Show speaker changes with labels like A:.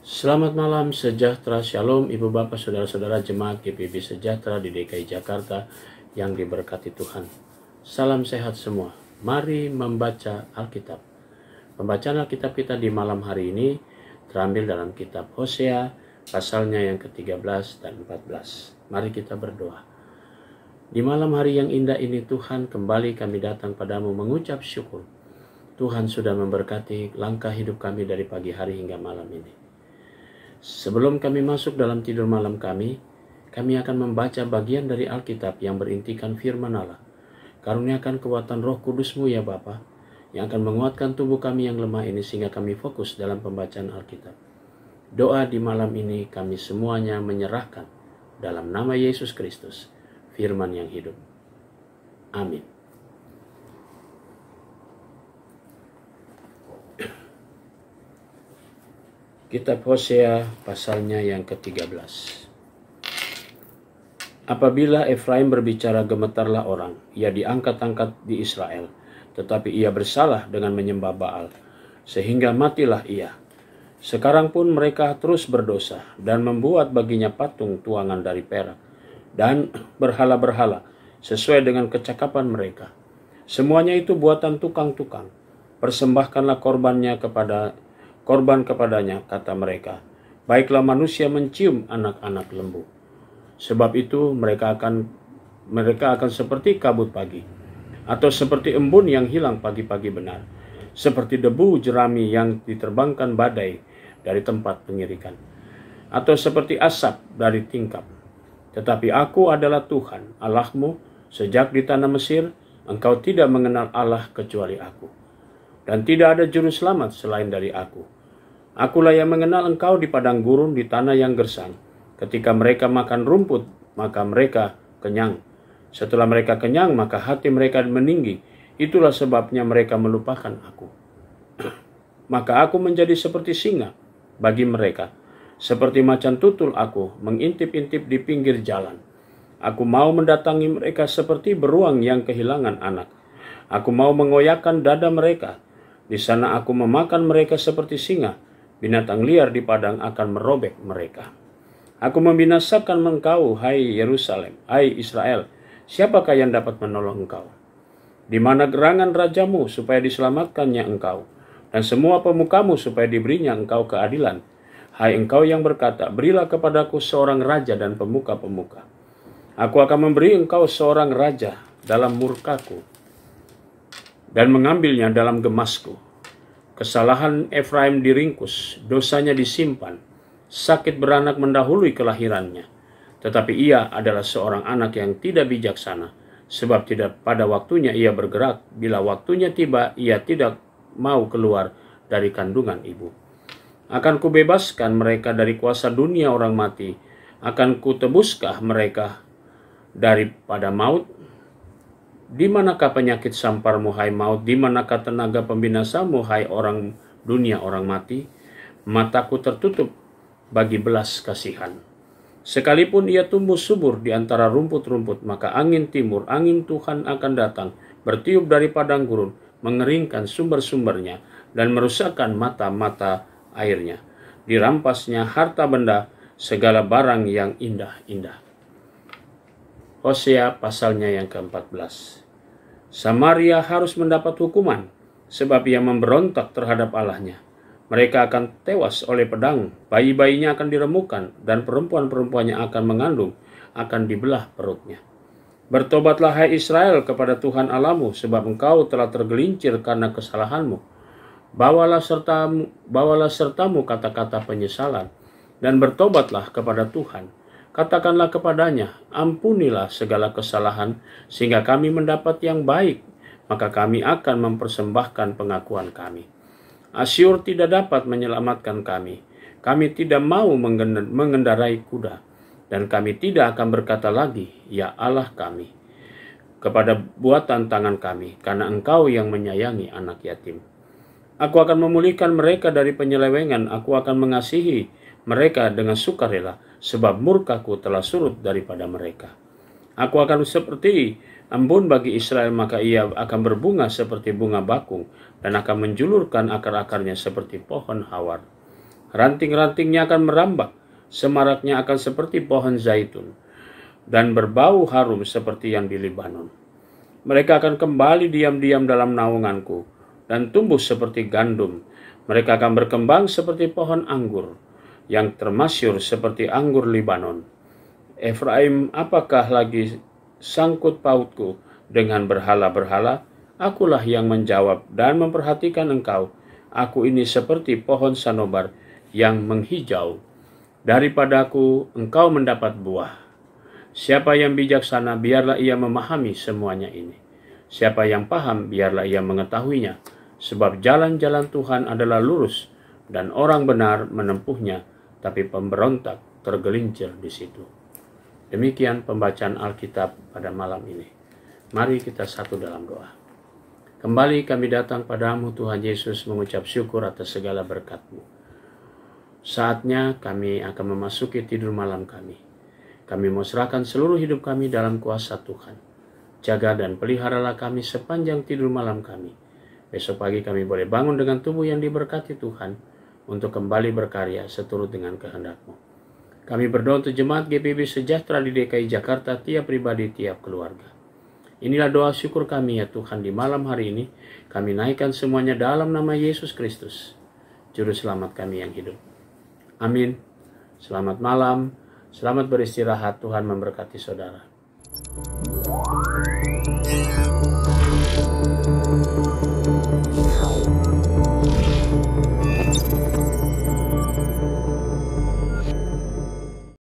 A: Selamat malam, sejahtera, shalom, ibu bapak, saudara-saudara jemaat GPB Sejahtera di DKI Jakarta yang diberkati Tuhan. Salam sehat semua. Mari membaca Alkitab. Pembacaan Alkitab kita di malam hari ini terambil dalam kitab Hosea, pasalnya yang ke-13 dan 14. Mari kita berdoa. Di malam hari yang indah ini Tuhan, kembali kami datang padamu mengucap syukur. Tuhan sudah memberkati langkah hidup kami dari pagi hari hingga malam ini. Sebelum kami masuk dalam tidur malam kami akan membaca bagian dari Alkitab yang berintikan firman Allah. Karuniakan kekuatan Roh Kudus-Mu ya Bapa, yang akan menguatkan tubuh kami yang lemah ini sehingga kami fokus dalam pembacaan Alkitab. Doa di malam ini kami semuanya menyerahkan dalam nama Yesus Kristus, firman yang hidup. Amin. Kitab Hosea pasalnya yang ke-13. Apabila Efraim berbicara, gemetarlah orang, ia diangkat-angkat di Israel, tetapi ia bersalah dengan menyembah Baal, sehingga matilah ia. Sekarang pun mereka terus berdosa dan membuat baginya patung tuangan dari perak dan berhala-berhala sesuai dengan kecakapan mereka. Semuanya itu buatan tukang-tukang. Persembahkanlah korban kepadanya, kata mereka. Baiklah manusia mencium anak-anak lembu. Sebab itu mereka akan seperti kabut pagi, atau seperti embun yang hilang pagi-pagi benar, seperti debu jerami yang diterbangkan badai dari tempat pengirikan, atau seperti asap dari tingkap. Tetapi aku adalah Tuhan, Allahmu, sejak di tanah Mesir, engkau tidak mengenal Allah kecuali aku. Dan tidak ada juru selamat selain dari aku. Akulah yang mengenal engkau di padang gurun, di tanah yang gersang. Ketika mereka makan rumput, maka mereka kenyang. Setelah mereka kenyang, maka hati mereka meninggi. Itulah sebabnya mereka melupakan aku. Maka aku menjadi seperti singa bagi mereka. Seperti macan tutul aku mengintip-intip di pinggir jalan. Aku mau mendatangi mereka seperti beruang yang kehilangan anak. Aku mau mengoyakkan dada mereka. Di sana aku memakan mereka seperti singa. Binatang liar di padang akan merobek mereka. Aku membinasakan engkau, hai Yerusalem, hai Israel. Siapakah yang dapat menolong engkau? Di mana gerangan rajamu supaya diselamatkannya engkau, dan semua pemukamu supaya diberinya engkau keadilan? Hai engkau yang berkata, berilah kepadaku seorang raja dan pemuka-pemuka. Aku akan memberi engkau seorang raja dalam murkaku, dan mengambilnya dalam gemasku. Kesalahan Efraim diringkus, dosanya disimpan, sakit beranak mendahului kelahirannya. Tetapi ia adalah seorang anak yang tidak bijaksana, sebab tidak pada waktunya ia bergerak. Bila waktunya tiba, ia tidak mau keluar dari kandungan ibu. Akan kubebaskan mereka dari kuasa dunia orang mati, akan kutebuskah mereka daripada maut? Di manakah penyakit samparmu, hai maut? Di manakah tenaga pembinasamu, hai orang dunia orang mati? Mataku tertutup bagi belas kasihan. Sekalipun ia tumbuh subur di antara rumput-rumput, maka angin timur, angin Tuhan akan datang, bertiup dari padang gurun, mengeringkan sumber-sumbernya, dan merusakkan mata-mata airnya. Dirampasnya harta benda, segala barang yang indah-indah. Hosea pasalnya yang ke-14. Samaria harus mendapat hukuman, sebab ia memberontak terhadap Allahnya. Mereka akan tewas oleh pedang, bayi-bayinya akan diremukkan, dan perempuan-perempuannya akan mengandung, akan dibelah perutnya. Bertobatlah hai Israel kepada Tuhan Allahmu, sebab engkau telah tergelincir karena kesalahanmu. Bawalah sertamu kata-kata penyesalan, dan bertobatlah kepada Tuhan. Katakanlah kepadanya, ampunilah segala kesalahan, sehingga kami mendapat yang baik, maka kami akan mempersembahkan pengakuan kami. Asyur tidak dapat menyelamatkan kami. Kami tidak mau mengendarai kuda, dan kami tidak akan berkata lagi, ya Allah kami, kepada buatan tangan kami, karena engkau yang menyayangi anak yatim. Aku akan memulihkan mereka dari penyelewengan, aku akan mengasihi mereka dengan sukarela, sebab murkaku telah surut daripada mereka. Aku akan seperti embun bagi Israel, maka ia akan berbunga seperti bunga bakung, dan akan menjulurkan akar-akarnya seperti pohon hawar. ranting-rantingnya akan merambak, semaraknya akan seperti pohon zaitun, dan berbau harum seperti yang di Libanon. Mereka akan kembali diam-diam dalam naunganku, dan tumbuh seperti gandum. Mereka akan berkembang seperti pohon anggur, yang termasyur seperti anggur Libanon. Efraim, apakah lagi sangkut pautku dengan berhala-berhala? Akulah yang menjawab dan memperhatikan engkau. Aku ini seperti pohon sanobar yang menghijau. Daripadaku engkau mendapat buah. Siapa yang bijaksana, biarlah ia memahami semuanya ini. Siapa yang paham, biarlah ia mengetahuinya. Sebab jalan-jalan Tuhan adalah lurus, dan orang benar menempuhnya, tapi pemberontak tergelincir di situ. Demikian pembacaan Alkitab pada malam ini. Mari kita satu dalam doa. Kembali kami datang padamu Tuhan Yesus, mengucap syukur atas segala berkat-Mu. Saatnya kami akan memasuki tidur malam kami. Kami mau serahkan seluruh hidup kami dalam kuasa Tuhan. Jaga dan peliharalah kami sepanjang tidur malam kami. Besok pagi kami boleh bangun dengan tubuh yang diberkati Tuhan, untuk kembali berkarya seturut dengan kehendak-Mu. Kami berdoa untuk jemaat GPIB sejahtera di DKI Jakarta, tiap pribadi, tiap keluarga. Inilah doa syukur kami ya Tuhan di malam hari ini. Kami naikkan semuanya dalam nama Yesus Kristus, Juru Selamat kami yang hidup. Amin. Selamat malam. Selamat beristirahat, Tuhan memberkati saudara.